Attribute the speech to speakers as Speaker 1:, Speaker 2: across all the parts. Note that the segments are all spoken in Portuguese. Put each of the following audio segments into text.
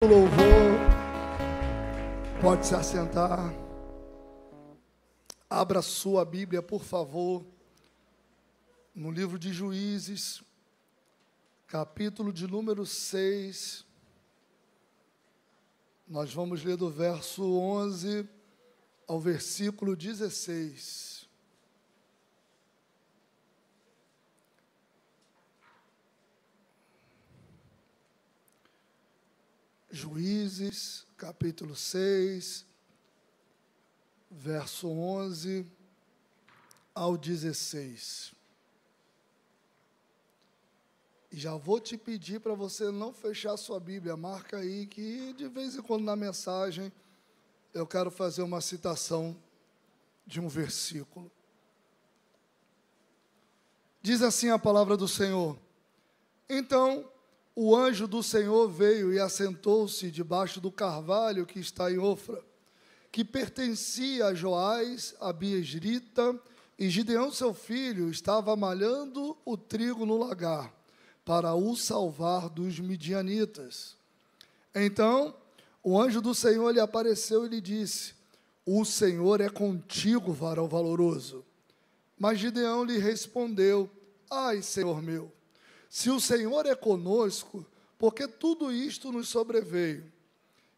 Speaker 1: Louvor, pode se assentar. Abra sua Bíblia, por favor, no livro de Juízes, capítulo de número 6. Nós vamos ler do verso 11 ao versículo 16. Juízes, capítulo 6, verso 11 ao 16. E já vou te pedir para você não fechar sua Bíblia, marca aí que de vez em quando na mensagem eu quero fazer uma citação de um versículo. Diz assim a palavra do Senhor: Então o anjo do Senhor veio e assentou-se debaixo do carvalho que está em Ofra, que pertencia a Joás, a Biesrita, e Gideão, seu filho, estava malhando o trigo no lagar, para o salvar dos midianitas. Então, o anjo do Senhor lhe apareceu e lhe disse: O Senhor é contigo, varão valoroso. Mas Gideão lhe respondeu: Ai, Senhor meu, se o Senhor é conosco, porque tudo isto nos sobreveio?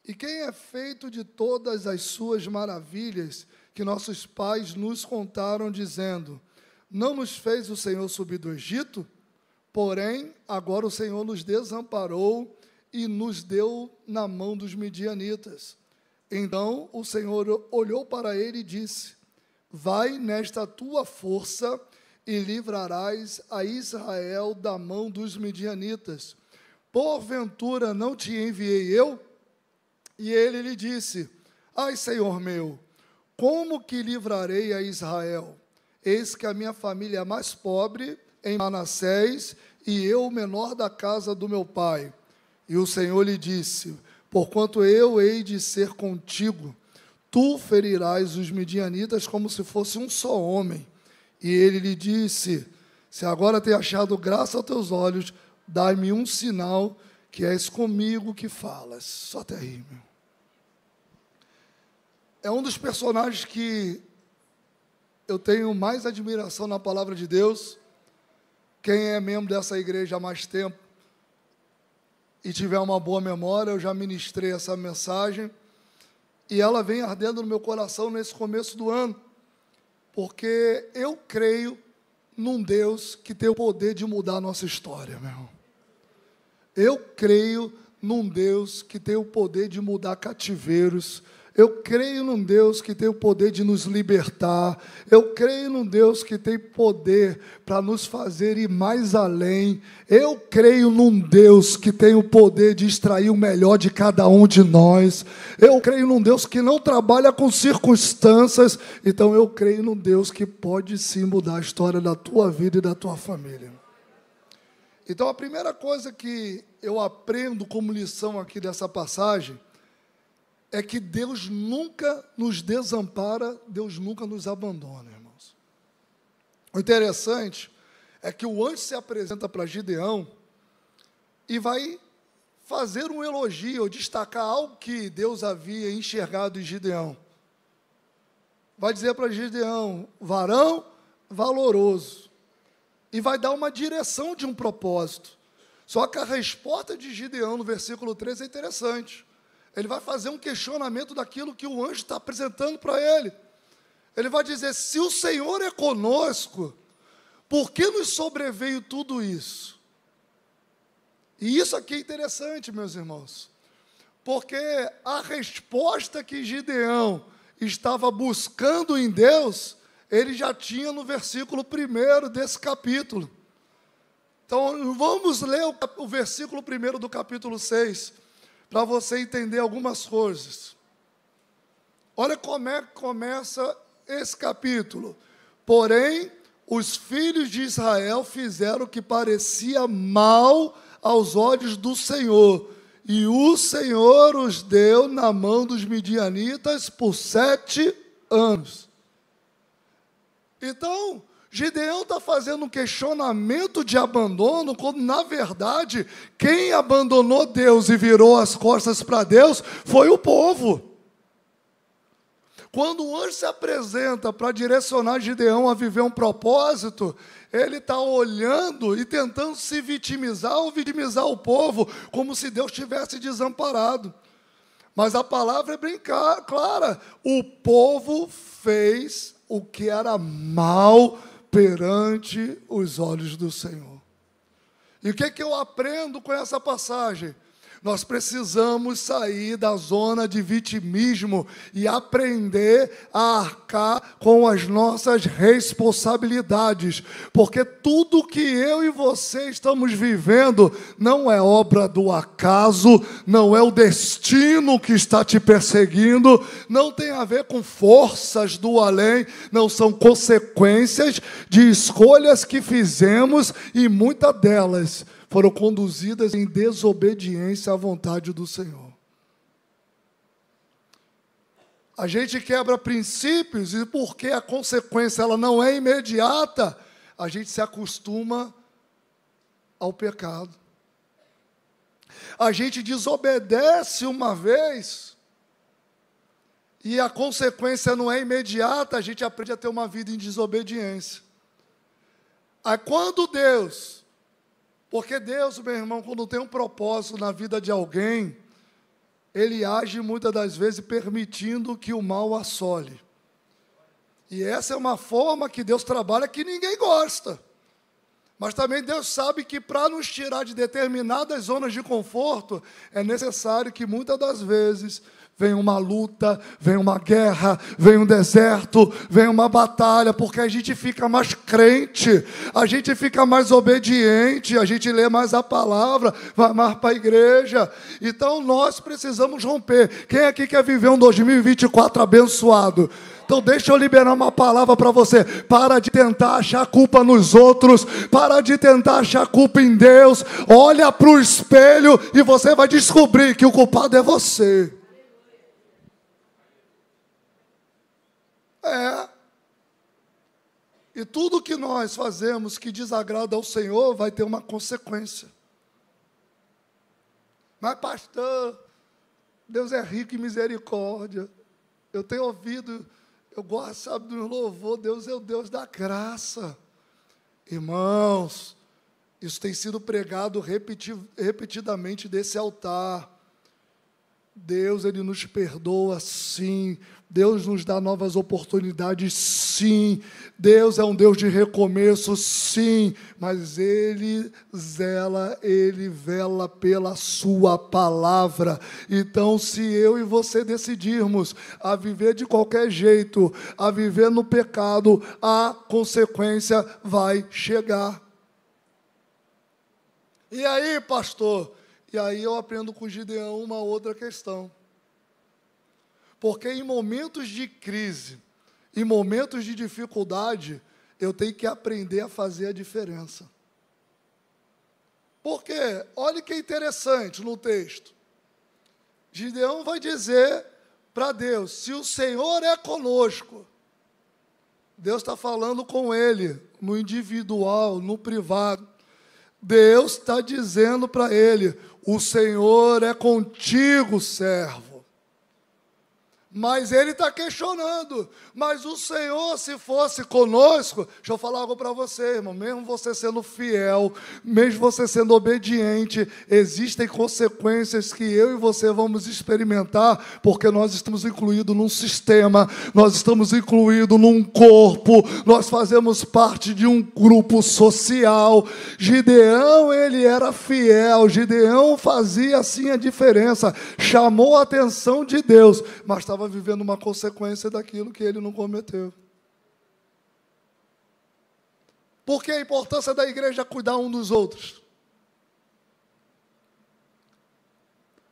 Speaker 1: E quem é feito de todas as suas maravilhas que nossos pais nos contaram, dizendo: Não nos fez o Senhor subir do Egito? Porém, agora o Senhor nos desamparou e nos deu na mão dos midianitas. Então o Senhor olhou para ele e disse: Vai nesta tua força e livrarás a Israel da mão dos midianitas. Porventura não te enviei eu? E ele lhe disse: Ai, Senhor meu, como que livrarei a Israel? Eis que a minha família é mais pobre em Manassés, e eu o menor da casa do meu pai. E o Senhor lhe disse: Porquanto eu hei de ser contigo, tu ferirás os midianitas como se fosse um só homem. E ele lhe disse: Se agora tenho achado graça aos teus olhos, dai-me um sinal que és comigo que falas. Só até aí, meu. É um dos personagens que eu tenho mais admiração na palavra de Deus. Quem é membro dessa igreja há mais tempo e tiver uma boa memória, eu já ministrei essa mensagem, e ela vem ardendo no meu coração nesse começo do ano, porque eu creio num Deus que tem o poder de mudar a nossa história, meu irmão. Eu creio num Deus que tem o poder de mudar cativeiros. Eu creio num Deus que tem o poder de nos libertar. Eu creio num Deus que tem poder para nos fazer ir mais além. Eu creio num Deus que tem o poder de extrair o melhor de cada um de nós. Eu creio num Deus que não trabalha com circunstâncias. Então eu creio num Deus que pode sim mudar a história da tua vida e da tua família. Então a primeira coisa que eu aprendo como lição aqui dessa passagem é que Deus nunca nos desampara, Deus nunca nos abandona, irmãos. O interessante é que o anjo se apresenta para Gideão e vai fazer um elogio, ou destacar algo que Deus havia enxergado em Gideão. Vai dizer para Gideão: varão valoroso. E vai dar uma direção de um propósito. Só que a resposta de Gideão no versículo 13 é interessante. Ele vai fazer um questionamento daquilo que o anjo está apresentando para ele. Ele vai dizer: se o Senhor é conosco, por que nos sobreveio tudo isso? E isso aqui é interessante, meus irmãos, porque a resposta que Gideão estava buscando em Deus, ele já tinha no versículo 1 desse capítulo. Então, vamos ler o versículo 1 do capítulo 6, para você entender algumas coisas. Olha como é que começa esse capítulo. Porém, os filhos de Israel fizeram o que parecia mal aos olhos do Senhor, e o Senhor os deu na mão dos midianitas por 7 anos. Então, Gideão está fazendo um questionamento de abandono, quando, na verdade, quem abandonou Deus e virou as costas para Deus foi o povo. Quando o anjo se apresenta para direcionar Gideão a viver um propósito, ele está olhando e tentando se vitimizar ou vitimizar o povo, como se Deus tivesse desamparado. Mas a palavra é bem clara: o povo fez o que era mal perante os olhos do Senhor. E o que é que eu aprendo com essa passagem? Nós precisamos sair da zona de vitimismo e aprender a arcar com as nossas responsabilidades, porque tudo que eu e você estamos vivendo não é obra do acaso, não é o destino que está te perseguindo, não tem a ver com forças do além, não são consequências de escolhas que fizemos, e muitas delas foram conduzidas em desobediência à vontade do Senhor. A gente quebra princípios, e porque a consequência ela não é imediata, a gente se acostuma ao pecado. A gente desobedece uma vez, e a consequência não é imediata, a gente aprende a ter uma vida em desobediência. Aí quando Deus... Porque Deus, meu irmão, quando tem um propósito na vida de alguém, Ele age muitas das vezes permitindo que o mal assole. E essa é uma forma que Deus trabalha que ninguém gosta. Mas também Deus sabe que para nos tirar de determinadas zonas de conforto, é necessário que muitas das vezes vem uma luta, vem uma guerra, vem um deserto, vem uma batalha, porque a gente fica mais crente, a gente fica mais obediente, a gente lê mais a palavra, vai mais para a igreja. Então nós precisamos romper. Quem aqui quer viver um 2024 abençoado? Então deixa eu liberar uma palavra para você. Para de tentar achar culpa nos outros, para de tentar achar culpa em Deus. Olha para o espelho e você vai descobrir que o culpado é você. E tudo que nós fazemos que desagrada ao Senhor vai ter uma consequência. Mas pastor, Deus é rico em misericórdia. Eu tenho ouvido, eu gosto, sabe, do louvor. Deus é o Deus da graça. Irmãos, isso tem sido pregado repetidamente desse altar. Deus, Ele nos perdoa, sim. Deus nos dá novas oportunidades, sim. Deus é um Deus de recomeço, sim. Mas Ele vela pela sua palavra. Então, se eu e você decidirmos a viver de qualquer jeito, a viver no pecado, a consequência vai chegar. E aí, pastor? E aí eu aprendo com Gideão uma outra questão. Porque em momentos de crise, em momentos de dificuldade, eu tenho que aprender a fazer a diferença. Porque, olha que interessante no texto. Gideão vai dizer para Deus: se o Senhor é conosco, Deus está falando com ele, no individual, no privado. Deus está dizendo para ele: o Senhor é contigo, servo. Mas ele está questionando: mas o Senhor, se fosse conosco... Deixa eu falar algo para você, irmão. Mesmo você sendo fiel, mesmo você sendo obediente, existem consequências que eu e você vamos experimentar, porque nós estamos incluídos num sistema, nós estamos incluídos num corpo, nós fazemos parte de um grupo social. Gideão, ele era fiel, Gideão fazia assim a diferença, chamou a atenção de Deus, mas estava vivendo uma consequência daquilo que ele não cometeu. Por que a importância da igreja cuidar um dos outros?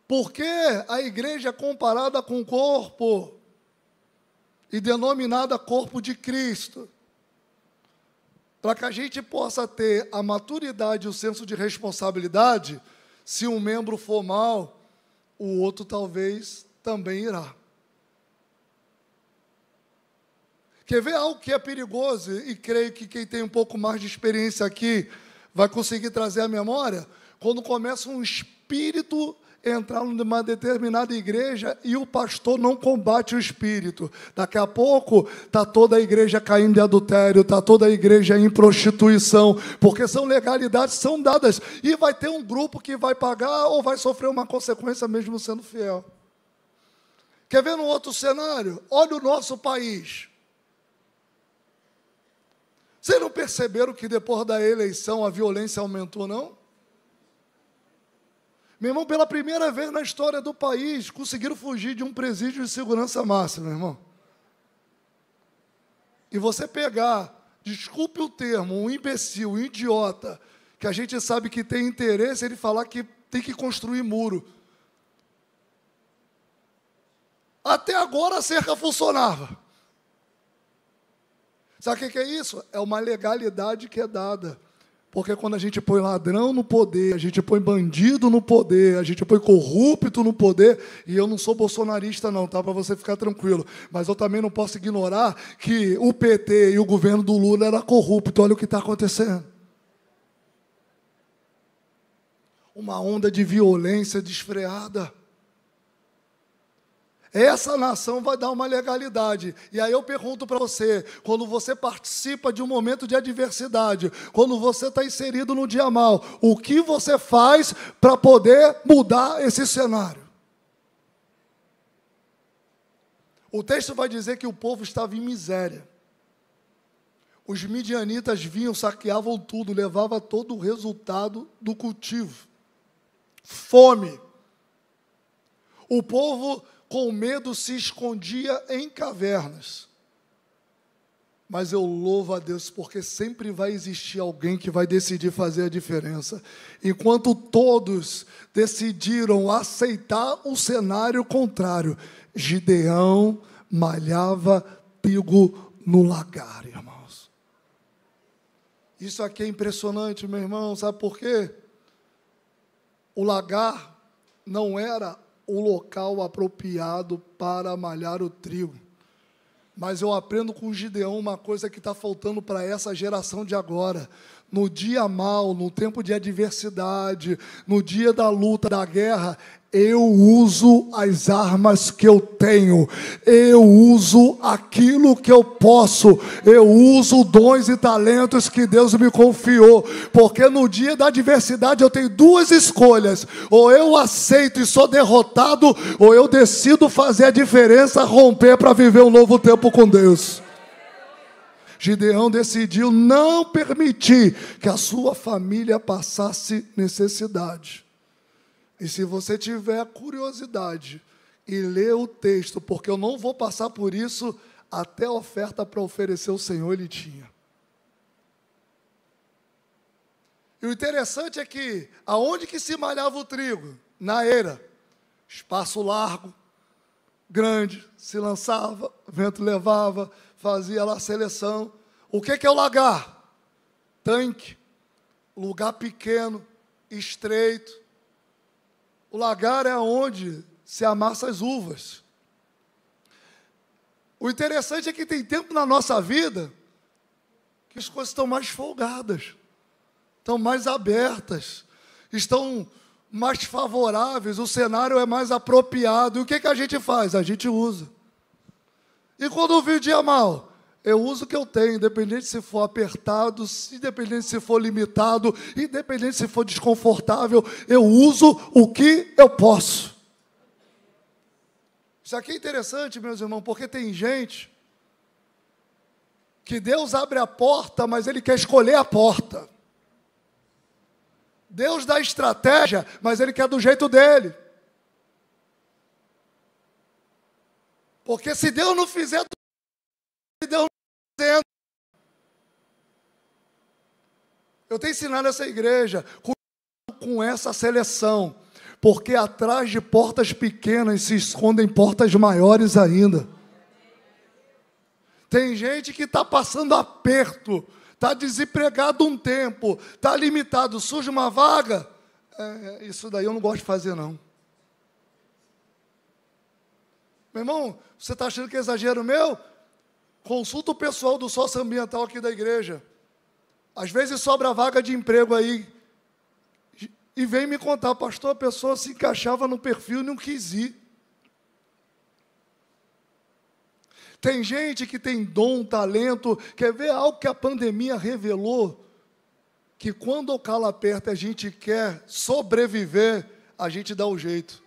Speaker 1: Por que a igreja comparada com o corpo e denominada corpo de Cristo? Para que a gente possa ter a maturidade e o senso de responsabilidade, se um membro for mal, o outro talvez também irá. Quer ver algo que é perigoso, e creio que quem tem um pouco mais de experiência aqui vai conseguir trazer à memória? Quando começa um espírito entrar numa determinada igreja e o pastor não combate o espírito. Daqui a pouco está toda a igreja caindo em adultério, está toda a igreja em prostituição, porque são legalidades que são dadas, e vai ter um grupo que vai pagar ou vai sofrer uma consequência mesmo sendo fiel. Quer ver um outro cenário? Olha o nosso país. Vocês não perceberam que depois da eleição a violência aumentou, não? Meu irmão, pela primeira vez na história do país, conseguiram fugir de um presídio de segurança máxima, meu irmão. E você pegar, desculpe o termo, um imbecil, um idiota, que a gente sabe que tem interesse, ele falar que tem que construir muro. Até agora a cerca funcionava. Sabe o que é isso? É uma legalidade que é dada. Porque quando a gente põe ladrão no poder, a gente põe bandido no poder, a gente põe corrupto no poder, e eu não sou bolsonarista não, tá? Para você ficar tranquilo. Mas eu também não posso ignorar que o PT e o governo do Lula era corrupto. Olha o que está acontecendo. Uma onda de violência desfreada. Essa nação vai dar uma legalidade. E aí eu pergunto para você, quando você participa de um momento de adversidade, quando você está inserido no dia mal, o que você faz para poder mudar esse cenário? O texto vai dizer que o povo estava em miséria. Os midianitas vinham, saqueavam tudo, levavam todo o resultado do cultivo. Fome. O povo, com medo, se escondia em cavernas. Mas eu louvo a Deus, porque sempre vai existir alguém que vai decidir fazer a diferença. Enquanto todos decidiram aceitar o cenário contrário, Gideão malhava trigo no lagar, irmãos. Isso aqui é impressionante, meu irmão, sabe por quê? O lagar não era o local apropriado para malhar o trigo. Mas eu aprendo com Gideão uma coisa que está faltando para essa geração de agora. No dia mal, no tempo de adversidade, no dia da luta, da guerra, eu uso as armas que eu tenho, eu uso aquilo que eu posso, eu uso dons e talentos que Deus me confiou, porque no dia da adversidade eu tenho duas escolhas: ou eu aceito e sou derrotado, ou eu decido fazer a diferença, romper para viver um novo tempo com Deus. Gideão decidiu não permitir que a sua família passasse necessidade. E se você tiver curiosidade e ler o texto, porque eu não vou passar por isso, até a oferta para oferecer o Senhor ele tinha. E o interessante é que, aonde que se malhava o trigo? Na eira. Espaço largo, grande, se lançava, vento levava, fazia lá a seleção. O que é o lagar? Tanque, lugar pequeno, estreito. O lagar é onde se amassa as uvas. O interessante é que tem tempo na nossa vida que as coisas estão mais folgadas, estão mais abertas, estão mais favoráveis, o cenário é mais apropriado. E o que a gente faz? A gente usa. E quando vem o dia mal? Eu uso o que eu tenho, independente se for apertado, independente se for limitado, independente se for desconfortável, eu uso o que eu posso. Isso aqui é interessante, meus irmãos, porque tem gente que Deus abre a porta, mas Ele quer escolher a porta. Deus dá estratégia, mas Ele quer do jeito dele. Porque se Deus não fizer, Deus não fazendo. Eu tenho ensinado essa igreja com essa seleção, porque atrás de portas pequenas se escondem portas maiores ainda. Tem gente que está passando aperto, está desempregado um tempo, está limitado, surge uma vaga, isso daí eu não gosto de fazer não. Meu irmão, você está achando que é exagero meu? Consulta o pessoal do socioambiental aqui da igreja. Às vezes sobra vaga de emprego aí. E vem me contar, pastor, a pessoa se encaixava no perfil e não quis ir. Tem gente que tem dom, talento. Quer ver algo que a pandemia revelou? Que quando o calo aperta, a gente quer sobreviver, a gente dá um jeito.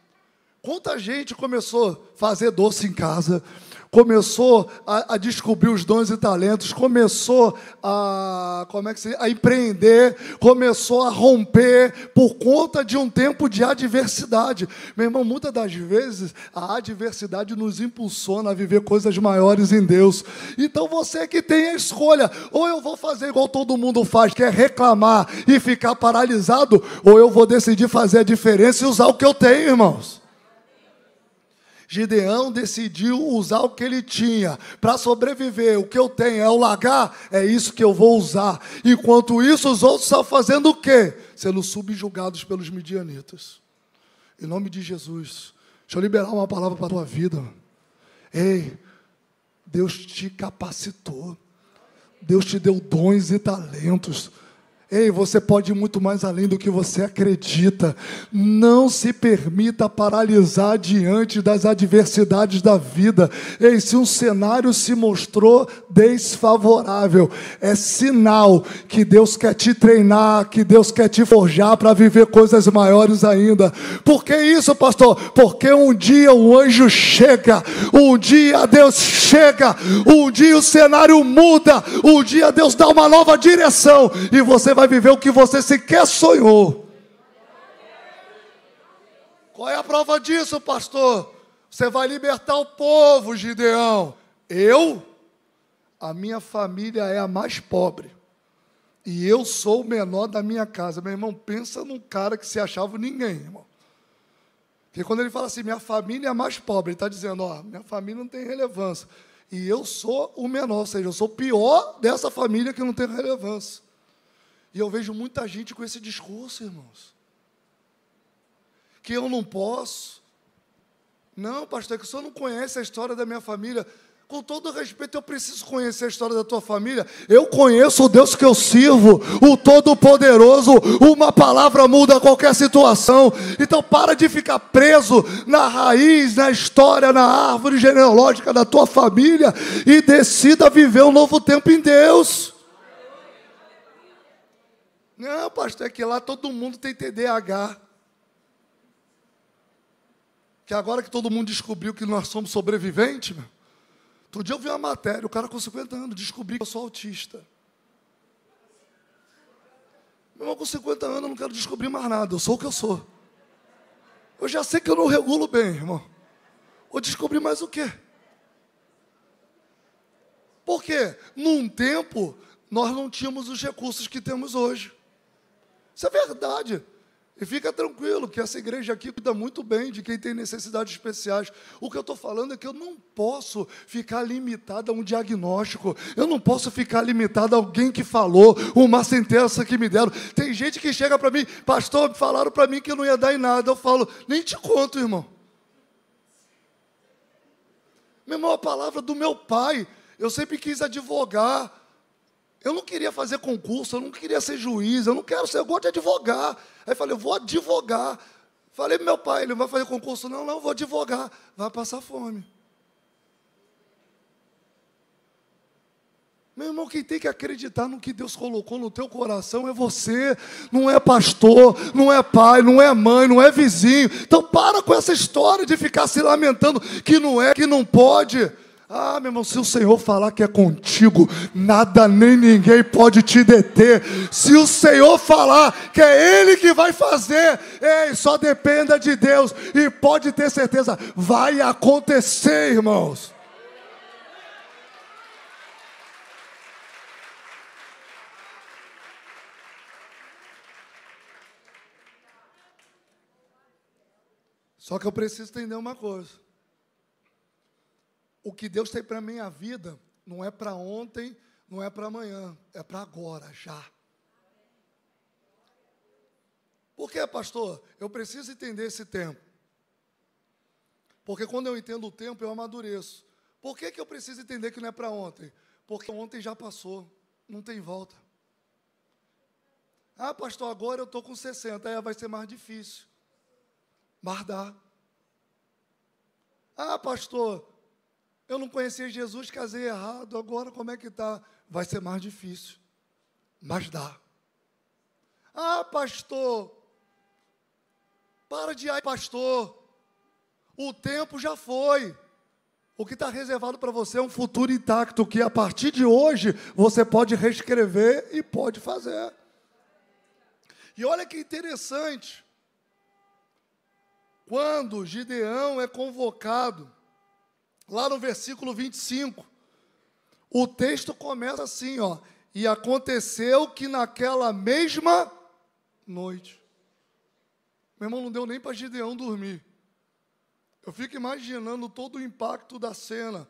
Speaker 1: Quanta gente começou a fazer doce em casa, começou a descobrir os dons e talentos, começou a empreender, começou a romper por conta de um tempo de adversidade. Meu irmão, muitas das vezes a adversidade nos impulsiona a viver coisas maiores em Deus. Então você que tem a escolha, ou eu vou fazer igual todo mundo faz, que é reclamar e ficar paralisado, ou eu vou decidir fazer a diferença e usar o que eu tenho, irmãos. Gideão decidiu usar o que ele tinha para sobreviver. O que eu tenho é o lagar, é isso que eu vou usar. Enquanto isso, os outros estão fazendo o quê? Sendo subjugados pelos midianitas. Em nome de Jesus, deixa eu liberar uma palavra para a tua vida. Ei, Deus te capacitou. Deus te deu dons e talentos. Ei, você pode ir muito mais além do que você acredita. Não se permita paralisar diante das adversidades da vida. Ei, se um cenário se mostrou desfavorável, é sinal que Deus quer te treinar, que Deus quer te forjar para viver coisas maiores ainda. Por que isso, pastor? Porque um dia o anjo chega, um dia Deus chega, um dia o cenário muda, um dia Deus dá uma nova direção e você vai viver o que você sequer sonhou. Qual é a prova disso, pastor? Você vai libertar o povo, Gideão. A minha família é a mais pobre. E eu sou o menor da minha casa. Meu irmão, pensa num cara que se achava ninguém, irmão. Porque quando ele fala assim, minha família é a mais pobre, ele está dizendo, minha família não tem relevância. E eu sou o menor, ou seja, eu sou o pior dessa família que não tem relevância. E eu vejo muita gente com esse discurso, irmãos. Que eu não posso. Não, pastor, é que o senhor não conhece a história da minha família. Com todo respeito, eu preciso conhecer a história da tua família. Eu conheço o Deus que eu sirvo, o Todo-Poderoso. Uma palavra muda qualquer situação. Então para de ficar preso na raiz, na história, na árvore genealógica da tua família e decida viver um novo tempo em Deus. Não, pastor, é que lá todo mundo tem TDAH. Que agora que todo mundo descobriu que nós somos sobreviventes, meu. Outro dia eu vi uma matéria, o cara com 50 anos, descobri que eu sou autista. Meu irmão, com 50 anos eu não quero descobrir mais nada, eu sou o que eu sou. Eu já sei que eu não regulo bem, irmão. Vou descobrir mais o quê? Por quê? Num tempo, nós não tínhamos os recursos que temos hoje. Isso é verdade. E fica tranquilo que essa igreja aqui cuida muito bem de quem tem necessidades especiais. O que eu estou falando é que eu não posso ficar limitado a um diagnóstico. Eu não posso ficar limitado a alguém que falou, uma sentença que me deram. Tem gente que chega para mim, pastor, falaram para mim que não ia dar em nada. Eu falo, nem te conto, irmão. Meu irmão, a palavra do meu pai, eu sempre quis advogar. Eu não queria fazer concurso, eu não queria ser juiz, eu gosto de advogar. Aí falei, eu vou advogar. Falei para meu pai, ele não vai fazer concurso? Não, eu vou advogar. Vai passar fome. Meu irmão, quem tem que acreditar no que Deus colocou no teu coração é você. Não é pastor, não é pai, não é mãe, não é vizinho. Então para com essa história de ficar se lamentando que não é, que não pode. Meu irmão, se o Senhor falar que é contigo, nada nem ninguém pode te deter. Se o Senhor falar que é Ele que vai fazer, só dependa de Deus. E pode ter certeza, vai acontecer, irmãos. Só que eu preciso entender uma coisa. O que Deus tem para a minha vida não é para ontem, não é para amanhã, é para agora, já. Por quê, pastor? Eu preciso entender esse tempo. Porque quando eu entendo o tempo, eu amadureço. Por que eu preciso entender que não é para ontem? Porque ontem já passou, não tem volta. Ah, pastor, agora eu estou com 60, vai ser mais difícil. Mas dá. Ah, pastor, eu não conhecia Jesus, casei errado, agora como é que está? Vai ser mais difícil. Mas dá. Ah, pastor, para de ir, pastor. O tempo já foi. O que está reservado para você é um futuro intacto, que a partir de hoje você pode reescrever e pode fazer. E olha que interessante. Quando Gideão é convocado, lá no versículo 25, o texto começa assim, ó. E aconteceu que naquela mesma noite. Meu irmão, não deu nem para Gideão dormir. Eu fico imaginando todo o impacto da cena,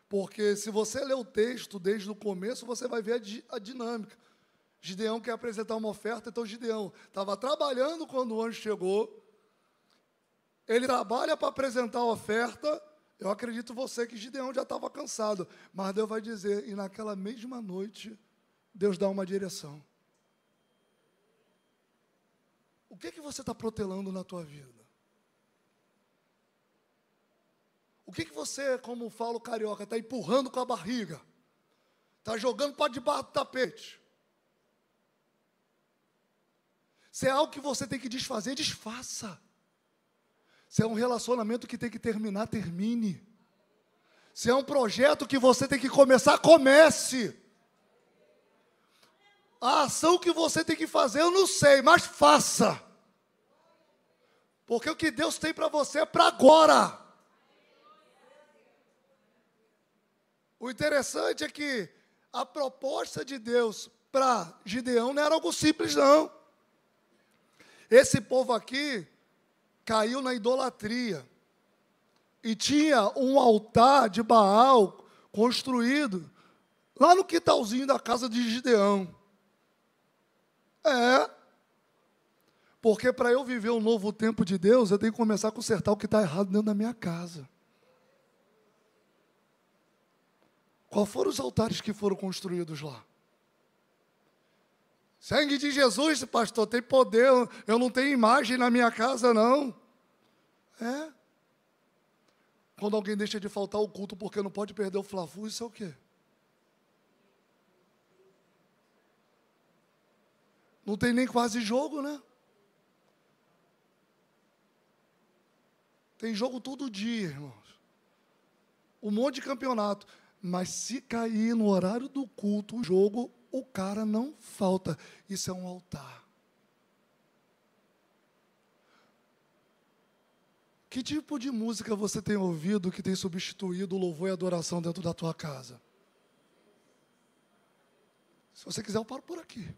Speaker 1: porque se você ler o texto desde o começo, você vai ver a dinâmica. Gideão quer apresentar uma oferta, então Gideão estava trabalhando quando o anjo chegou, ele trabalha para apresentar a oferta, eu acredito você que Gideão já estava cansado, mas Deus vai dizer, e naquela mesma noite, Deus dá uma direção. O que você está protelando na tua vida? O que você, como fala o carioca, está empurrando com a barriga? Está jogando para debaixo do tapete? Se é algo que você tem que desfazer, desfaça. Se é um relacionamento que tem que terminar, termine. Se é um projeto que você tem que começar, comece. A ação que você tem que fazer, eu não sei, mas faça. Porque o que Deus tem para você é para agora. O interessante é que a proposta de Deus para Gideão não era algo simples, não. Esse povo aqui caiu na idolatria. E tinha um altar de Baal construído lá no quintalzinho da casa de Gideão. Porque para eu viver um novo tempo de Deus, eu tenho que começar a consertar o que está errado dentro da minha casa. Quais foram os altares que foram construídos lá? Sangue de Jesus, pastor, tem poder, eu não tenho imagem na minha casa, não. Quando alguém deixa de faltar o culto porque não pode perder o Fla-Flu, isso é o quê? Não tem nem quase jogo, né? Tem jogo todo dia, irmãos. Um monte de campeonato. Mas se cair no horário do culto, o jogo, o cara não falta. Isso é um altar. Que tipo de música você tem ouvido que tem substituído o louvor e a adoração dentro da tua casa? Se você quiser, eu paro por aqui.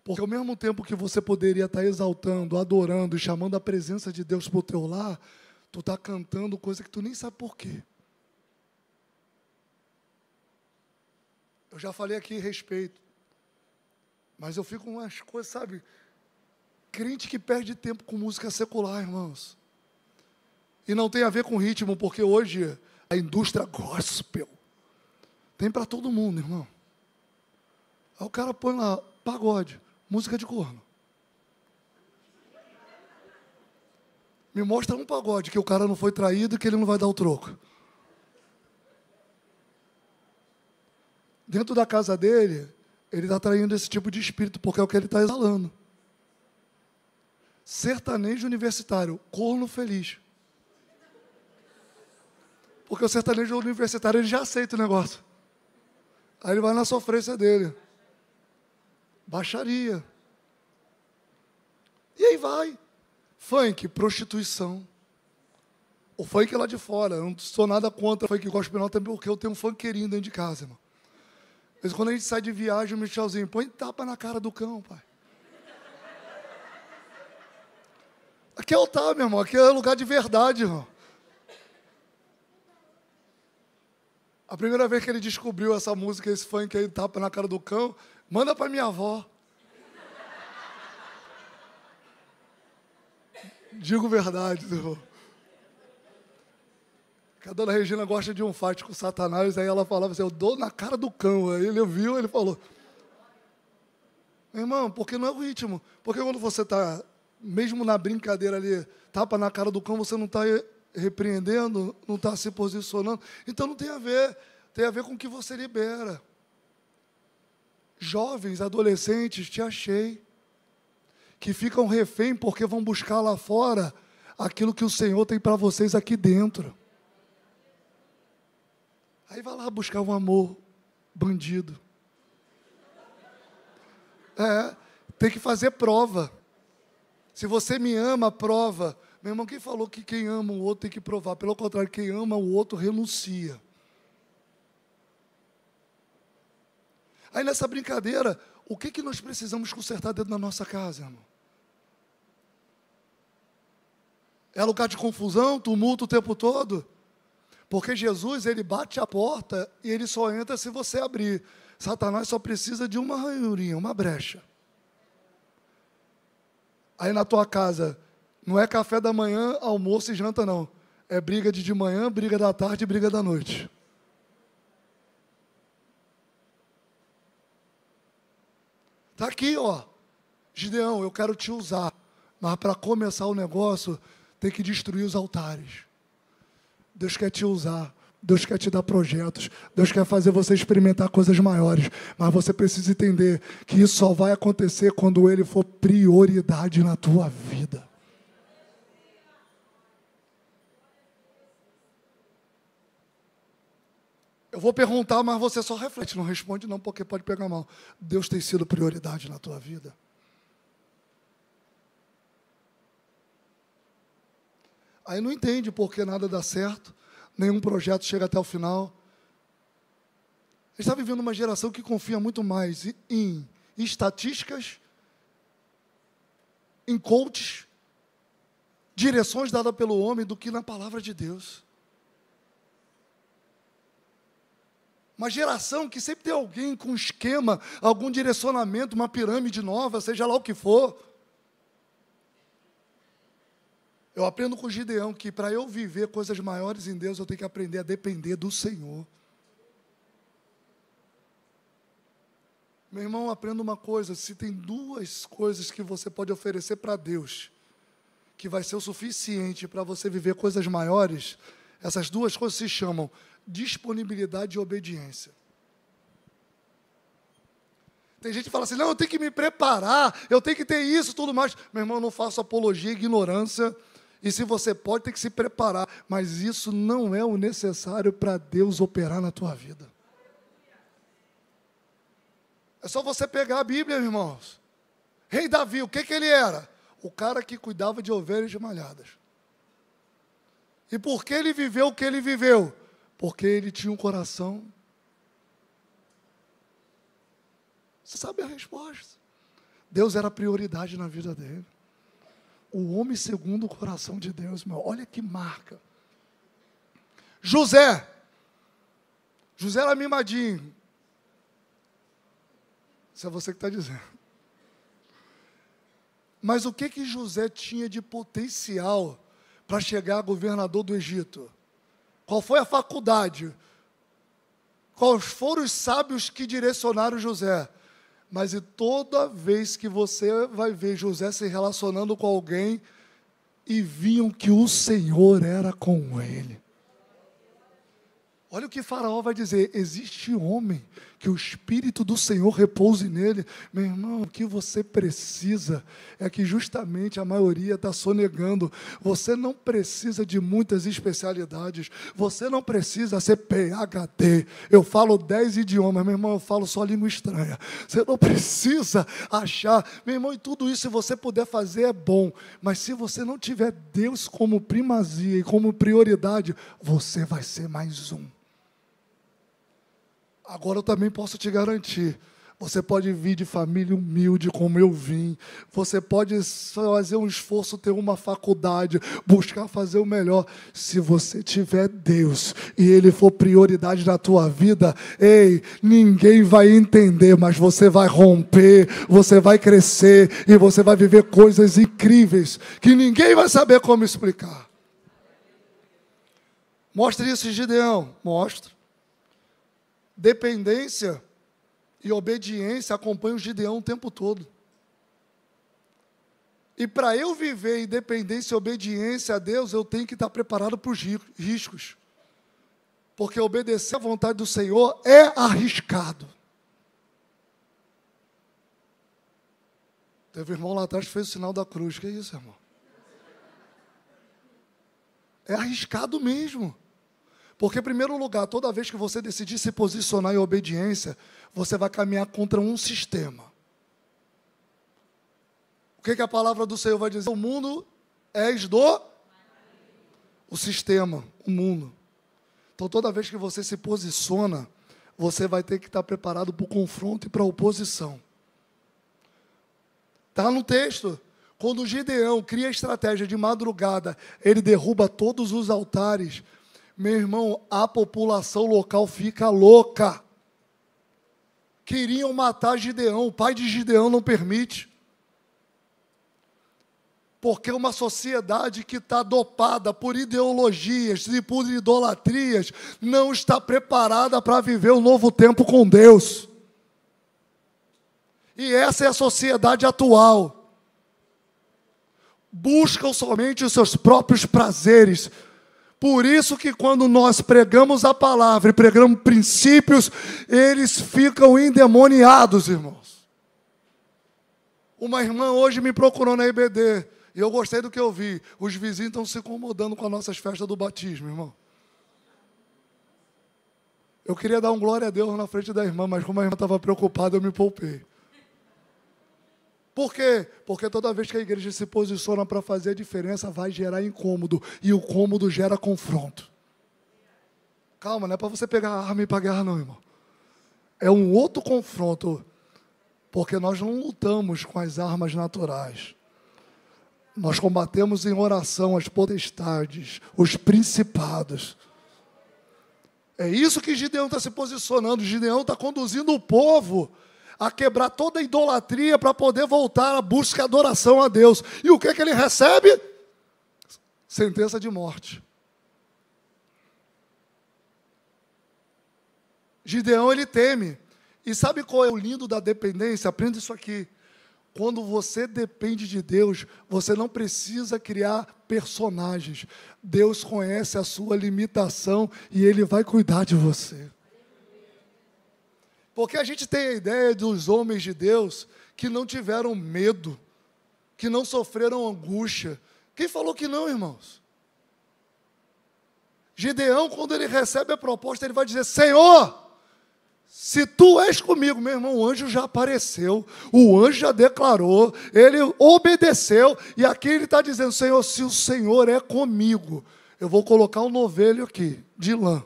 Speaker 1: Porque ao mesmo tempo que você poderia estar exaltando, adorando e chamando a presença de Deus para o teu lar, tu está cantando coisa que tu nem sabe por quê. Eu já falei aqui a respeito, mas eu fico com umas coisas, sabe? Crente que perde tempo com música secular, irmãos. E não tem a ver com ritmo, porque hoje a indústria gospel tem para todo mundo, irmão. Aí o cara põe lá pagode, música de corno. Me mostra um pagode que o cara não foi traído e que ele não vai dar o troco. Dentro da casa dele, ele está traindo esse tipo de espírito, porque é o que ele está exalando. Sertanejo universitário, corno feliz. Porque o sertanejo universitário, ele já aceita o negócio. Aí ele vai na sofrência dele. Baixaria. E aí vai. Funk, prostituição. O funk é lá de fora. Eu não sou nada contra o funk gospel não, também porque eu tenho um funkeirinho dentro de casa, irmão. Mas quando a gente sai de viagem, o Michelzinho, põe tapa na cara do cão, pai. Aqui é altar, meu irmão. Aqui é lugar de verdade, irmão. A primeira vez que ele descobriu essa música, esse funk aí, tapa na cara do cão, manda para minha avó. Digo verdade, irmão. Que a dona Regina gosta de um fight com Satanás, aí ela falava assim, eu dou na cara do cão. Aí ele ouviu, ele falou, irmão, porque não é o ritmo. Porque quando você está, mesmo na brincadeira ali, tapa na cara do cão, você não está repreendendo, não está se posicionando. Então não tem a ver com o que você libera. Jovens, adolescentes, te achei, que ficam refém porque vão buscar lá fora aquilo que o Senhor tem para vocês aqui dentro. Aí vai lá buscar um amor bandido. Tem que fazer prova. Se você me ama, prova. Meu irmão, quem falou que quem ama o outro tem que provar? Pelo contrário, quem ama o outro renuncia. Aí nessa brincadeira, o que nós precisamos consertar dentro da nossa casa, irmão? É lugar de confusão, tumulto o tempo todo? Porque Jesus, ele bate a porta e ele só entra se você abrir. Satanás só precisa de uma ranhurinha, uma brecha. Aí na tua casa, não é café da manhã, almoço e janta, não. É briga de manhã, briga da tarde e briga da noite. Está aqui, ó. Gideão, eu quero te usar. Mas para começar o negócio, tem que destruir os altares. Deus quer te usar. Deus quer te dar projetos. Deus quer fazer você experimentar coisas maiores. Mas você precisa entender que isso só vai acontecer quando Ele for prioridade na tua vida. Eu vou perguntar, mas você só reflete. Não responde não, porque pode pegar mal. Deus tem sido prioridade na tua vida? Aí não entende porque nada dá certo, nenhum projeto chega até o final. A gente está vivendo uma geração que confia muito mais em estatísticas, em coaches, direções dadas pelo homem, do que na palavra de Deus. Uma geração que sempre tem alguém com um esquema, algum direcionamento, uma pirâmide nova, seja lá o que for. Eu aprendo com o Gideão que para eu viver coisas maiores em Deus, eu tenho que aprender a depender do Senhor. Meu irmão, aprenda uma coisa, se tem duas coisas que você pode oferecer para Deus, que vai ser o suficiente para você viver coisas maiores, essas duas coisas se chamam disponibilidade e obediência. Tem gente que fala assim, não, eu tenho que me preparar, eu tenho que ter isso, tudo mais. Meu irmão, eu não faço apologia à ignorância. E se você pode, tem que se preparar. Mas isso não é o necessário para Deus operar na tua vida. É só você pegar a Bíblia, irmãos. Rei Davi, o que ele era? O cara que cuidava de ovelhas de malhadas. E por que ele viveu o que ele viveu? Porque ele tinha um coração. Você sabe a resposta. Deus era a prioridade na vida dele. O homem segundo o coração de Deus, meu. Olha que marca. José. José era mimadinho. Isso é você que está dizendo. Mas o que José tinha de potencial para chegar a governador do Egito? Qual foi a faculdade? Quais foram os sábios que direcionaram José? Mas e toda vez que você vai ver José se relacionando com alguém e viam que o Senhor era com ele. Olha o que Faraó vai dizer, existe homem que o Espírito do Senhor repouse nele. Meu irmão, o que você precisa é que justamente a maioria está sonegando. Você não precisa de muitas especialidades, você não precisa ser PhD. Eu falo 10 idiomas, meu irmão, eu falo só língua estranha. Você não precisa achar, meu irmão, e tudo isso se você puder fazer é bom, mas se você não tiver Deus como primazia e como prioridade, você vai ser mais um. Agora eu também posso te garantir, Você pode vir de família humilde, como eu vim. Você pode fazer um esforço, ter uma faculdade, buscar fazer o melhor. Se você tiver Deus e Ele for prioridade na tua vida, ei, ninguém vai entender, mas você vai romper, você vai crescer e você vai viver coisas incríveis que ninguém vai saber como explicar. Mostre isso em Gideão. Mostra. Dependência e obediência acompanham o Gideão o tempo todo. E para eu viver em dependência e obediência a Deus, eu tenho que estar preparado para os riscos. Porque obedecer à vontade do Senhor é arriscado. Teve um irmão lá atrás que fez o sinal da cruz. Que é isso, irmão? É arriscado mesmo. Porque, em primeiro lugar, toda vez que você decidir se posicionar em obediência, você vai caminhar contra um sistema. O que a palavra do Senhor vai dizer? O mundo és do... O sistema, o mundo. Então, toda vez que você se posiciona, você vai ter que estar preparado para o confronto e para a oposição. Está no texto. Quando Gideão cria a estratégia de madrugada, ele derruba todos os altares. Meu irmão, a população local fica louca. Queriam matar Gideão, o pai de Gideão não permite. Porque uma sociedade que está dopada por ideologias e por idolatrias não está preparada para viver o novo tempo com Deus. E essa é a sociedade atual. Buscam somente os seus próprios prazeres. Por isso que quando nós pregamos a palavra e pregamos princípios, eles ficam endemoniados, irmãos. Uma irmã hoje me procurou na IBD, e eu gostei do que eu vi. Os vizinhos estão se incomodando com as nossas festas do batismo, irmão. Eu queria dar um glória a Deus na frente da irmã, mas como a irmã estava preocupada, eu me poupei. Por quê? Porque toda vez que a igreja se posiciona para fazer a diferença, vai gerar incômodo. E o cômodo gera confronto. Calma, não é para você pegar a arma e ir para a guerra não, irmão. É um outro confronto. Porque nós não lutamos com as armas naturais. Nós combatemos em oração as potestades, os principados. É isso que Gideão está se posicionando. Gideão está conduzindo o povo a quebrar toda a idolatria para poder voltar à busca e adoração a Deus. E o que ele recebe? Sentença de morte. Gideão, ele teme. E sabe qual é o lindo da dependência? Aprenda isso aqui. Quando você depende de Deus, você não precisa criar personagens. Deus conhece a sua limitação e Ele vai cuidar de você. Porque a gente tem a ideia dos homens de Deus que não tiveram medo, que não sofreram angústia. Quem falou que não, irmãos? Gideão, quando ele recebe a proposta, ele vai dizer: Senhor, se tu és comigo, meu irmão, o anjo já apareceu, o anjo já declarou, ele obedeceu, e aqui ele está dizendo: Senhor, se o Senhor é comigo, eu vou colocar um novelho aqui, de lã.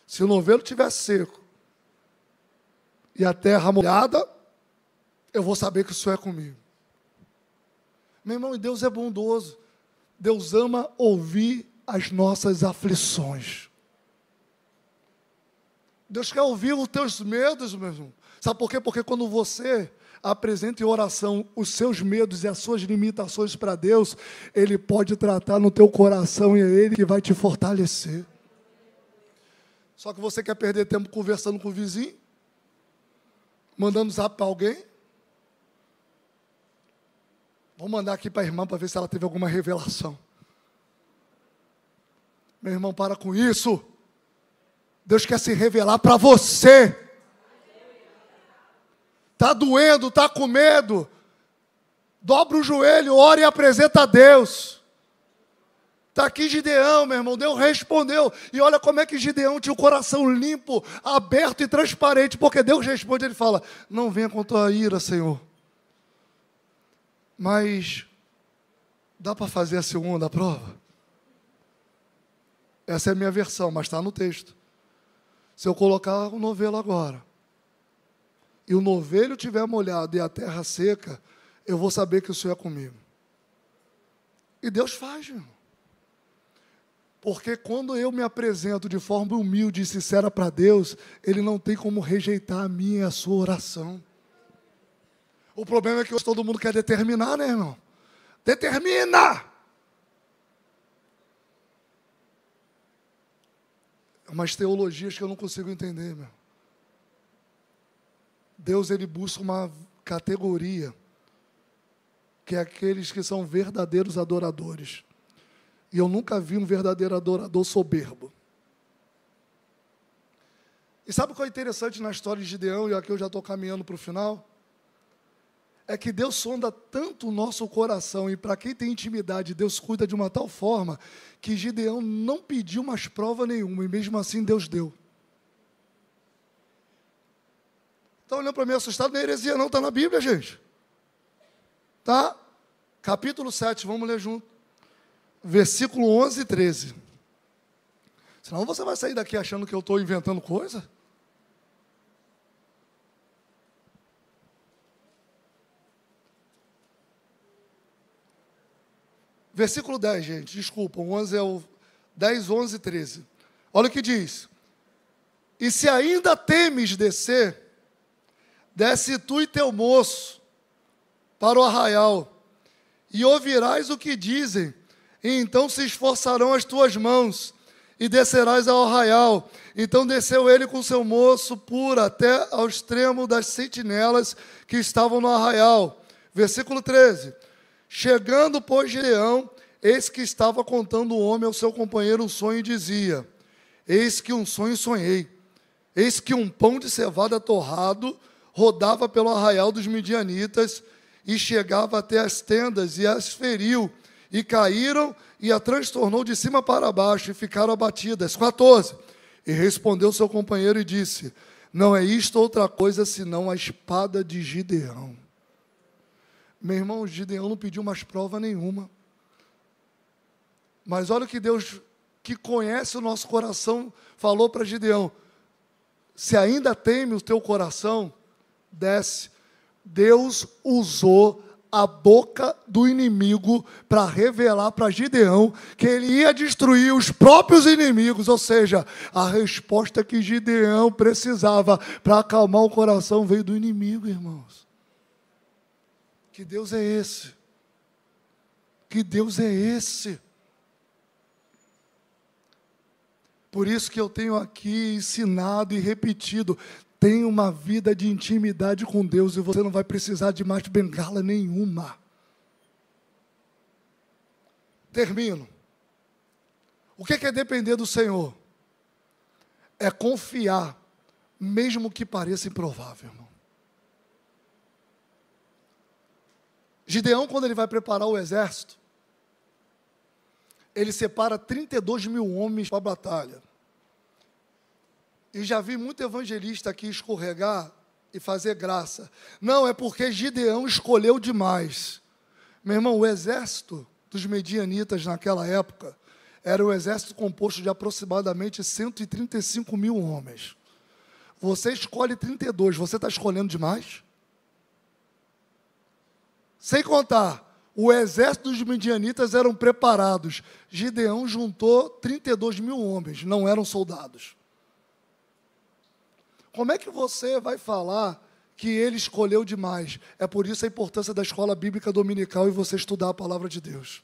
Speaker 1: Se o novelo estiver seco, e a terra molhada, eu vou saber que o Senhor é comigo. Meu irmão, Deus é bondoso. Deus ama ouvir as nossas aflições. Deus quer ouvir os teus medos, meu irmão. Sabe por quê? Porque quando você apresenta em oração os seus medos e as suas limitações para Deus, Ele pode tratar no teu coração e é Ele que vai te fortalecer. Só que você quer perder tempo conversando com o vizinho? Mandando zap para alguém? Vou mandar aqui para a irmã para ver se ela teve alguma revelação. Meu irmão, para com isso. Deus quer se revelar para você. Está doendo, está com medo. Dobra o joelho, ora e apresenta a Deus. Está aqui Gideão, meu irmão. Deus respondeu. E olha como é que Gideão tinha o coração limpo, aberto e transparente. Porque Deus responde, ele fala: não venha com tua ira, Senhor. Mas dá para fazer a segunda prova? Essa é a minha versão, mas está no texto. Se eu colocar o novelo agora, e o novelho estiver molhado e a terra seca, eu vou saber que o Senhor é comigo. E Deus faz, irmão. Porque quando eu me apresento de forma humilde e sincera para Deus, Ele não tem como rejeitar a minha e a sua oração. O problema é que hoje todo mundo quer determinar, né, irmão? Determina! Umas teologias que eu não consigo entender, meu. Deus, Ele busca uma categoria, que é aqueles que são verdadeiros adoradores. E eu nunca vi um verdadeiro adorador soberbo. E sabe o que é interessante na história de Gideão, e aqui eu já estou caminhando para o final? É que Deus sonda tanto o nosso coração, e para quem tem intimidade, Deus cuida de uma tal forma, que Gideão não pediu mais prova nenhuma, e mesmo assim Deus deu. Está olhando para mim assustado? Não é heresia não, está na Bíblia, gente. Tá? Capítulo 7, vamos ler junto. Versículo 11 e 13. Senão você vai sair daqui achando que eu estou inventando coisa. Versículo 10, gente, desculpa, o 11 é o 10, 11 e 13. Olha o que diz. E se ainda temes descer, desce tu e teu moço para o arraial, e ouvirás o que dizem, e então se esforçarão as tuas mãos, e descerás ao arraial. Então desceu ele com seu moço puro até ao extremo das sentinelas que estavam no arraial. Versículo 13. Chegando, pois, Gideão, eis que estava contando o homem ao seu companheiro um sonho, e dizia: eis que um sonho sonhei, eis que um pão de cevada torrado rodava pelo arraial dos midianitas, e chegava até as tendas, e as feriu, e caíram, e a transtornou de cima para baixo, e ficaram abatidas. 14. E respondeu seu companheiro e disse: não é isto outra coisa, senão a espada de Gideão. Meu irmão, Gideão não pediu mais prova nenhuma. Mas olha o que Deus, que conhece o nosso coração, falou para Gideão: se ainda teme o teu coração, desce. Deus usou a boca do inimigo para revelar para Gideão que ele ia destruir os próprios inimigos, ou seja, a resposta que Gideão precisava para acalmar o coração veio do inimigo, irmãos. Que Deus é esse? Que Deus é esse? Por isso que eu tenho aqui ensinado e repetido: tenha uma vida de intimidade com Deus e você não vai precisar de mais bengala nenhuma. Termino. O que é depender do Senhor? É confiar, mesmo que pareça improvável, irmão. Gideão, quando ele vai preparar o exército, ele separa 32 mil homens para a batalha. E já vi muito evangelista aqui escorregar e fazer graça. Não, é porque Gideão escolheu demais. Meu irmão, o exército dos medianitas naquela época era um exército composto de aproximadamente 135 mil homens. Você escolhe 32, você está escolhendo demais? Sem contar, o exército dos midianitas eram preparados. Gideão juntou 32 mil homens, não eram soldados. Como é que você vai falar que ele escolheu demais? É por isso a importância da escola bíblica dominical e você estudar a palavra de Deus.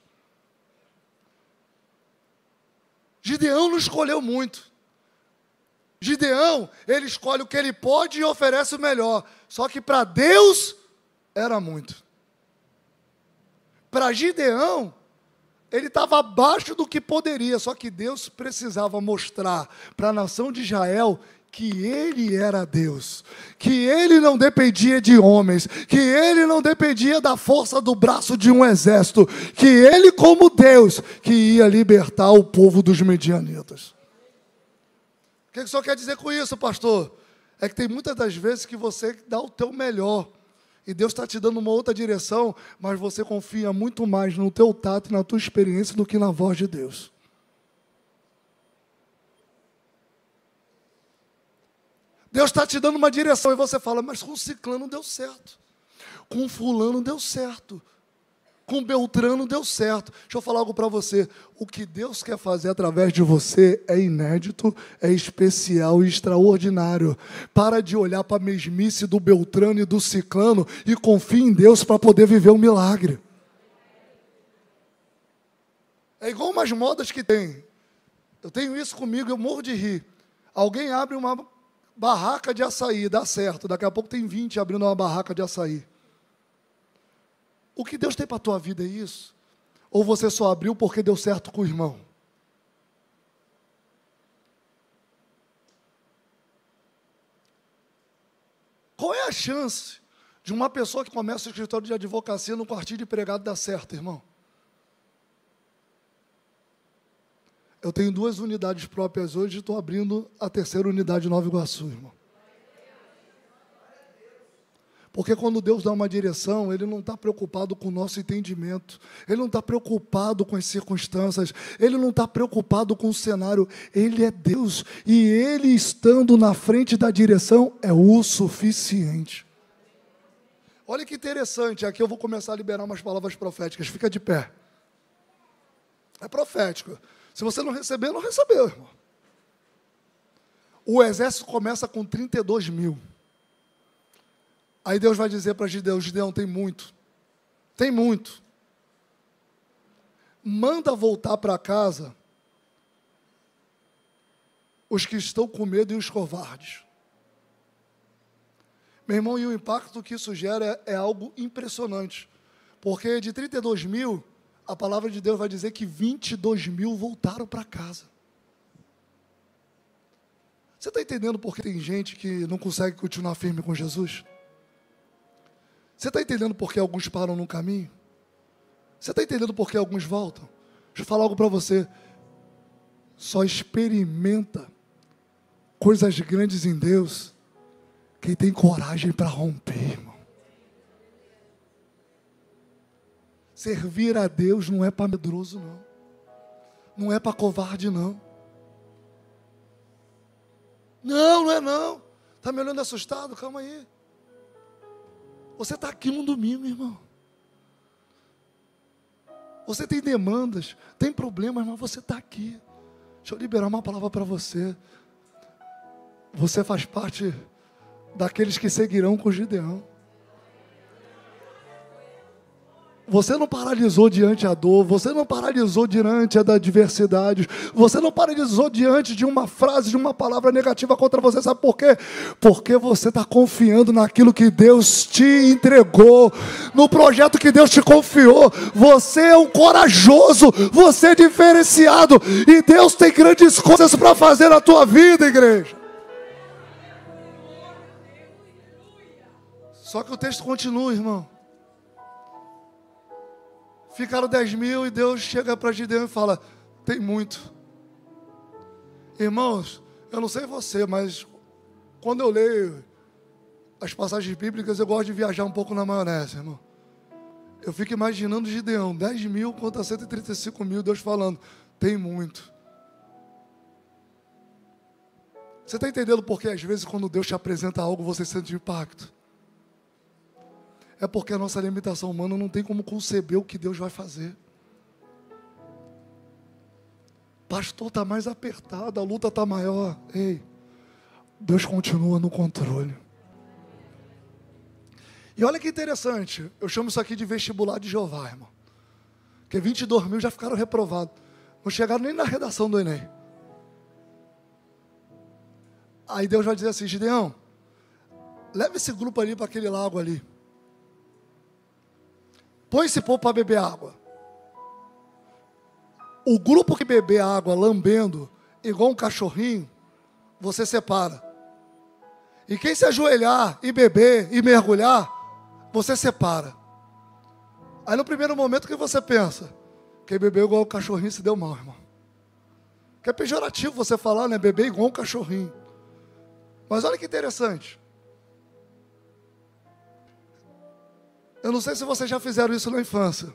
Speaker 1: Gideão não escolheu muito. Gideão, ele escolhe o que ele pode e oferece o melhor. Só que para Deus era muito. Para Gideão, ele estava abaixo do que poderia, só que Deus precisava mostrar para a nação de Israel que ele era Deus, que ele não dependia de homens, que ele não dependia da força do braço de um exército, que ele, como Deus, que ia libertar o povo dos medianitas. O que o senhor quer dizer com isso, pastor? É que tem muitas das vezes que você dá o teu melhor, e Deus está te dando uma outra direção, mas você confia muito mais no teu tato e na tua experiência do que na voz de Deus. Deus está te dando uma direção e você fala, mas com ciclano deu certo, com fulano deu certo, com Beltrano deu certo. Deixa eu falar algo para você. O que Deus quer fazer através de você é inédito, é especial e extraordinário. Para de olhar para a mesmice do Beltrano e do ciclano e confie em Deus para poder viver um milagre. É igual umas modas que tem. Eu tenho isso comigo, eu morro de rir. Alguém abre uma barraca de açaí, dá certo. Daqui a pouco tem 20 abrindo uma barraca de açaí. O que Deus tem para a tua vida é isso? Ou você só abriu porque deu certo com o irmão? Qual é a chance de uma pessoa que começa o escritório de advocacia no quartinho de pregado dar certo, irmão? Eu tenho 2 unidades próprias hoje e estou abrindo a 3ª unidade em Nova Iguaçu, irmão. Porque quando Deus dá uma direção, Ele não está preocupado com o nosso entendimento, Ele não está preocupado com as circunstâncias, Ele não está preocupado com o cenário, Ele é Deus, e Ele estando na frente da direção é o suficiente. Olha que interessante, aqui eu vou começar a liberar umas palavras proféticas, fica de pé. É profético, se você não receber, não recebeu, irmão. O exército começa com 32 mil. Aí Deus vai dizer para Gideão, Gideão, tem muito. Manda voltar para casa os que estão com medo e os covardes. Meu irmão, e o impacto que isso gera é algo impressionante. Porque de 32 mil, a palavra de Deus vai dizer que 22 mil voltaram para casa. Você está entendendo por que tem gente que não consegue continuar firme com Jesus? Você está entendendo por que alguns param no caminho? Você está entendendo por que alguns voltam? Deixa eu falar algo para você. Só experimenta coisas grandes em Deus quem tem coragem para romper, irmão. Servir a Deus não é para medroso, não. Não é para covarde, não. Não é não. Está me olhando assustado? Calma aí. Você está aqui num domingo, irmão. Você tem demandas, tem problemas, mas você está aqui. Deixa eu liberar uma palavra para você. Você faz parte daqueles que seguirão com Gideão. Você não paralisou diante da dor, você não paralisou diante da adversidade, você não paralisou diante de uma frase, de uma palavra negativa contra você, sabe por quê? Porque você está confiando naquilo que Deus te entregou, no projeto que Deus te confiou. Você é um corajoso, você é diferenciado, e Deus tem grandes coisas para fazer na tua vida, igreja. Só que o texto continua, irmão. Ficaram 10 mil e Deus chega para Gideão e fala, tem muito. Irmãos, eu não sei você, mas quando eu leio as passagens bíblicas, eu gosto de viajar um pouco na maionese, irmão. Eu fico imaginando Gideão, 10 mil contra 135 mil, Deus falando, tem muito. Você está entendendo por que às vezes quando Deus te apresenta algo, você sente impacto? É porque a nossa limitação humana não tem como conceber o que Deus vai fazer. Pastor, está mais apertado, a luta está maior. Ei, Deus continua no controle. E olha que interessante, eu chamo isso aqui de vestibular de Jeová, irmão. Porque 22 mil já ficaram reprovados. Não chegaram nem na redação do Enem. Aí Deus vai dizer assim, Gideão, leva esse grupo ali para aquele lago ali. Põe esse povo para beber água. O grupo que beber água lambendo, igual um cachorrinho, você separa. E quem se ajoelhar e beber e mergulhar, você separa. Aí no primeiro momento, o que você pensa? Quem bebeu igual um cachorrinho se deu mal, irmão. Que é pejorativo você falar, né? Beber igual um cachorrinho. Mas olha que interessante. Eu não sei se vocês já fizeram isso na infância.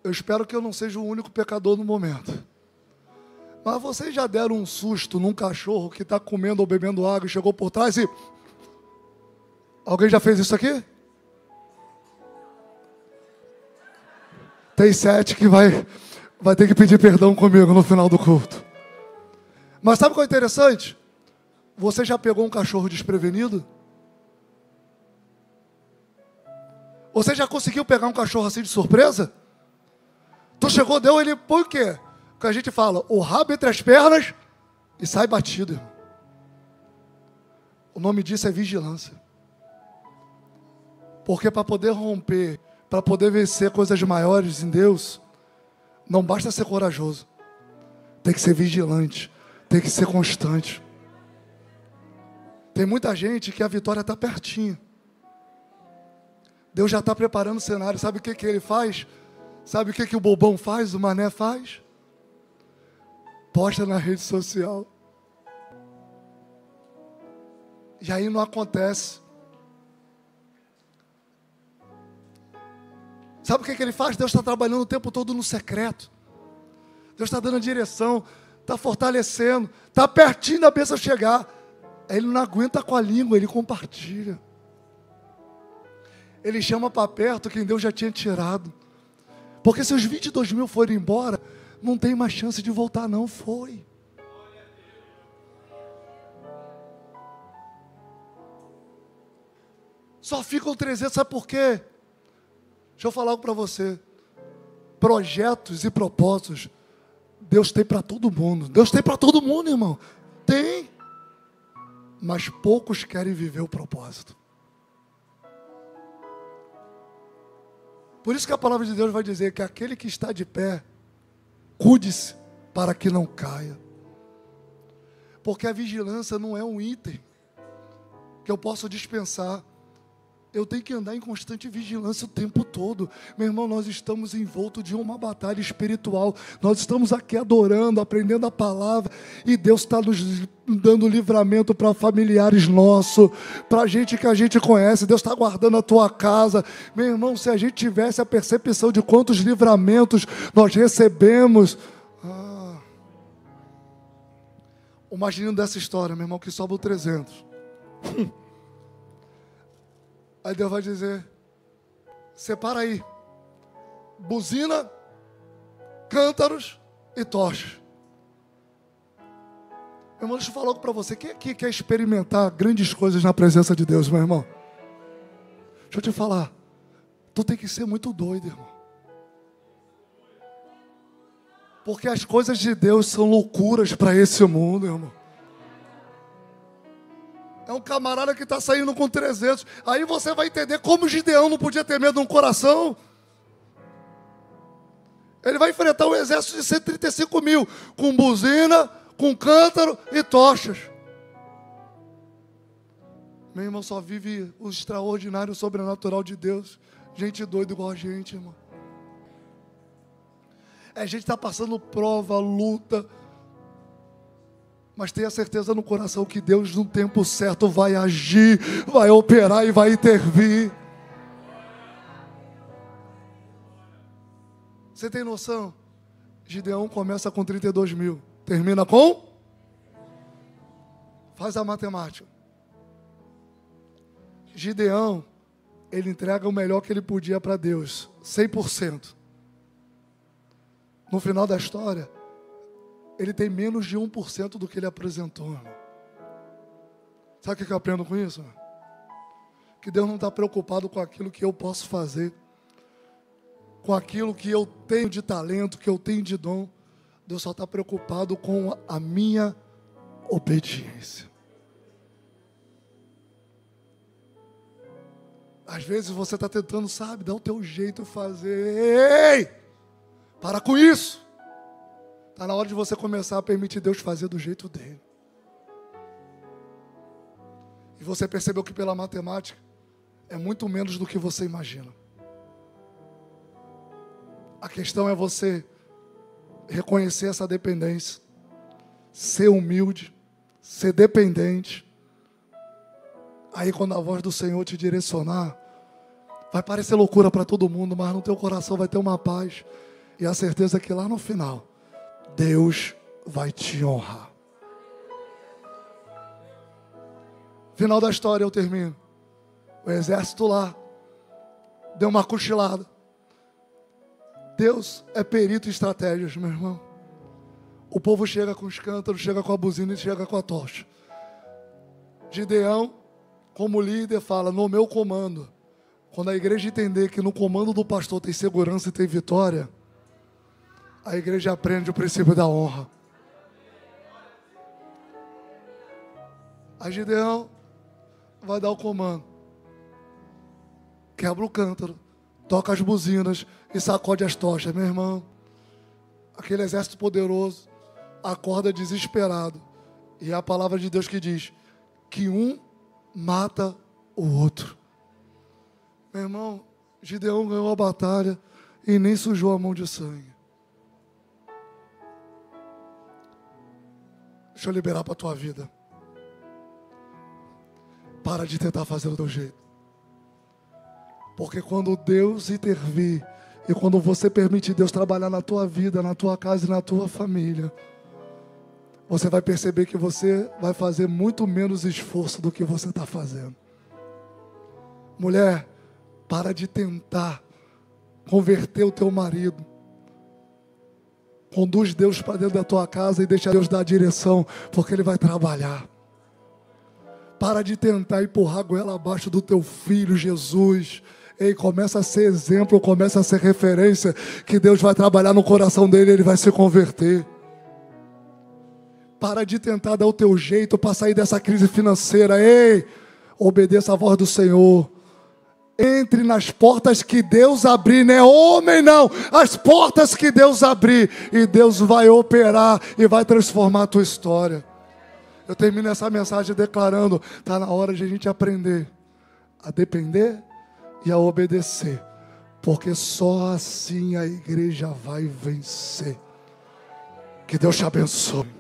Speaker 1: Eu espero que eu não seja o único pecador no momento. Mas vocês já deram um susto num cachorro que está comendo ou bebendo água e chegou por trás e... Alguém já fez isso aqui? Tem 7 que vai ter que pedir perdão comigo no final do culto. Mas sabe o que é interessante? Você já pegou um cachorro desprevenido? Você já conseguiu pegar um cachorro assim de surpresa? Tu chegou, deu ele, põe o quê? O que a gente fala, o rabo entre as pernas e sai batido, irmão. O nome disso é vigilância. Porque para poder romper, para poder vencer coisas maiores em Deus, não basta ser corajoso. Tem que ser vigilante, tem que ser constante. Tem muita gente que a vitória está pertinho. Deus já está preparando o cenário. Sabe o que ele faz? Sabe o que o bobão faz, o mané faz? Posta na rede social. E aí não acontece. Sabe o que ele faz? Deus está trabalhando o tempo todo no secreto. Deus está dando a direção, está fortalecendo, está pertinho da bênção chegar. Ele não aguenta com a língua, ele compartilha. Ele chama para perto quem Deus já tinha tirado. Porque se os 22 mil forem embora, não tem mais chance de voltar não, foi. Só ficam 300, sabe por quê? Deixa eu falar algo para você. Projetos e propósitos, Deus tem para todo mundo. Deus tem para todo mundo, irmão. Tem. Mas poucos querem viver o propósito. Por isso que a palavra de Deus vai dizer que aquele que está de pé, cuide-se para que não caia. Porque a vigilância não é um item que eu posso dispensar. Eu tenho que andar em constante vigilância o tempo todo. Meu irmão, nós estamos envoltos de uma batalha espiritual. Nós estamos aqui adorando, aprendendo a palavra. E Deus está nos dando livramento para familiares nossos, para gente que a gente conhece. Deus está guardando a tua casa. Meu irmão, se a gente tivesse a percepção de quantos livramentos nós recebemos. Imagina dessa história, meu irmão, que sobra o 300. Aí Deus vai dizer, separa aí, buzina, cântaros e tochas. Meu irmão, deixa eu falar algo para você. Quem aqui quer experimentar grandes coisas na presença de Deus, meu irmão? Deixa eu te falar, tu tem que ser muito doido, irmão. Porque as coisas de Deus são loucuras para esse mundo, irmão. É um camarada que está saindo com 300. Aí você vai entender como Gideão não podia ter medo no coração. Ele vai enfrentar um exército de 135 mil. Com buzina, com cântaro e tochas. Meu irmão, só vive o extraordinário, o sobrenatural de Deus. Gente doida igual a gente, irmão. A gente está passando prova, luta. Mas tenha certeza no coração que Deus, no tempo certo, vai agir, vai operar e vai intervir. Você tem noção? Gideão começa com 32 mil. Termina com? Faz a matemática. Gideão, ele entrega o melhor que ele podia para Deus. 100%. No final da história, ele tem menos de 1% do que ele apresentou, irmão. Sabe o que eu aprendo com isso? Irmão? Que Deus não está preocupado com aquilo que eu posso fazer, com aquilo que eu tenho de talento, que eu tenho de dom. Deus só está preocupado com a minha obediência. Às vezes você está tentando, sabe, dar o teu jeito de fazer. Ei! Para com isso! Está na hora de você começar a permitir Deus fazer do jeito dele. E você percebeu que pela matemática é muito menos do que você imagina. A questão é você reconhecer essa dependência, ser humilde, ser dependente. Aí quando a voz do Senhor te direcionar, vai parecer loucura para todo mundo, mas no teu coração vai ter uma paz e a certeza que lá no final Deus vai te honrar. Final da história, eu termino. O exército lá deu uma cochilada. Deus é perito em estratégias, meu irmão. O povo chega com os cântaros, chega com a buzina e chega com a tocha. Gideão, como líder, fala: no meu comando. Quando a igreja entender que no comando do pastor tem segurança e tem vitória, a igreja aprende o princípio da honra. A Gideão vai dar o comando. Quebra o cântaro, toca as buzinas e sacode as tochas. Meu irmão, aquele exército poderoso acorda desesperado. E é a palavra de Deus que diz que um mata o outro. Meu irmão, Gideão ganhou a batalha e nem sujou a mão de sangue. Deixa eu liberar para a tua vida. Para de tentar fazer do teu jeito. Porque quando Deus intervir e quando você permitir Deus trabalhar na tua vida, na tua casa e na tua família, você vai perceber que você vai fazer muito menos esforço do que você está fazendo. Mulher, para de tentar converter o teu marido. Conduz Deus para dentro da tua casa e deixa Deus dar a direção, porque Ele vai trabalhar. Para de tentar empurrar a goela abaixo do teu filho, Jesus. Ei, começa a ser exemplo, começa a ser referência, que Deus vai trabalhar no coração dele e ele vai se converter. Para de tentar dar o teu jeito para sair dessa crise financeira. Ei, obedeça a voz do Senhor. Entre nas portas que Deus abrir, não é homem não, as portas que Deus abrir, e Deus vai operar e vai transformar a tua história. Eu termino essa mensagem declarando: está na hora de a gente aprender a depender e a obedecer, porque só assim a igreja vai vencer. Que Deus te abençoe.